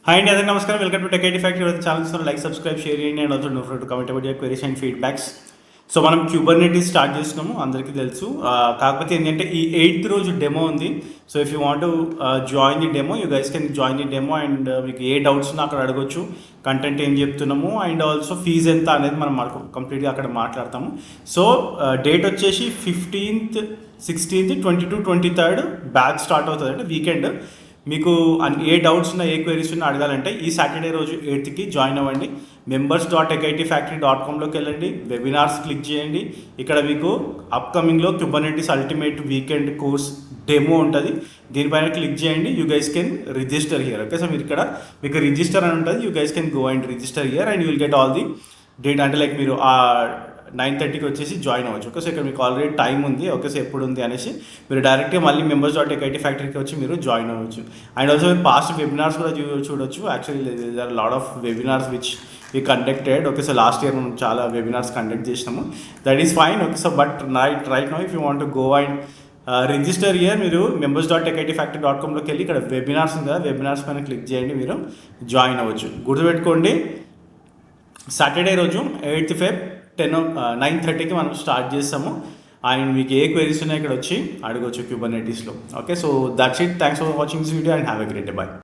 Hi అండి, అందరికీ నమస్కారం. Welcome to tech IT factory channel. Like, subscribe, share చేయండి and also don't forget to comment about your queries and feedbacks. So మనం Kubernetes start చేస్తున్నాము, అందరికీ తెలుసు. కాకపోతే ఏంటంటే ఈ 8th రోజు డెమో ఉంది. So if you want to join the demo, you guys can join the demo and మీకు ఏ డౌట్స్ ఉన్నా అక్కడ అడగొచ్చు. కంటెంట్ ఏం చెప్తున్నాము అండ్ ఆల్సో ఫీజు ఎంత అనేది మనం కంప్లీట్గా అక్కడ మాట్లాడతాము. సో డేట్ వచ్చేసి 15th, 16th, 22, 23 బ్యాచ్ స్టార్ట్ అవుతుంది, అంటే వీకెండ్. మీకు ఏ డౌట్స్ ఉన్నా, ఏ క్వైరీస్ ఉన్నా అడగాలంటే ఈ సాటర్డే రోజు 8th జాయిన్ అవ్వండి. members.techitfactory.comలోకి వెళ్ళండి, వెబినార్స్ క్లిక్ చేయండి. ఇక్కడ మీకు అప్కమింగ్లో Kubernetes ultimate weekend course demo ఉంటుంది, దీనిపైన క్లిక్ చేయండి. You guys can register here. Okay, so మీరు ఇక్కడ మీకు రిజిస్టర్ అని ఉంటుంది. You guys can go and register here and you will get all the date. అంటే లైక్ మీరు 9:30కి వచ్చేసి జాయిన్ అవ్వచ్చు. ఓకే, సో ఇక్కడ మీకు ఆల్రెడీ టైం ఉంది. ఓకే, సో ఎప్పుడు ఉంది అనేసి మీరు డైరెక్ట్గా మళ్ళీ members.techitfactory ఫ్యాక్టరీకి వచ్చి మీరు జాయిన్ అవ్వచ్చు. అండ్ ఆల్సో మీరు పాస్ట్ వెబినార్స్ కూడా చూడొచ్చు. Actually there are lot of webinars which we conducted. Okay, so last year మనం చాలా వెబినార్స్ కండక్ట్ చేసినాము. That is fine. Okay, so but right now if you want to go and register here, మీరు members.techitfactory.comలోకి వెళ్ళి ఇక్కడ webinars ఉంది కదా, webinars పైన క్లిక్ చేయండి, మీరు జాయిన్ అవ్వచ్చు. గుర్తుపెట్టుకోండి, సాటర్డే రోజు 8th Feb 9:30కి మనం స్టార్ట్ చేస్తాము. అండ్ మీకు ఏ క్వైరీస్ ఉన్నాయి ఇక్కడ వచ్చి అడగవచ్చు క్యూబర్నెటీస్లో. Okay, so that's it. Thanks for watching this video and have a great day. By.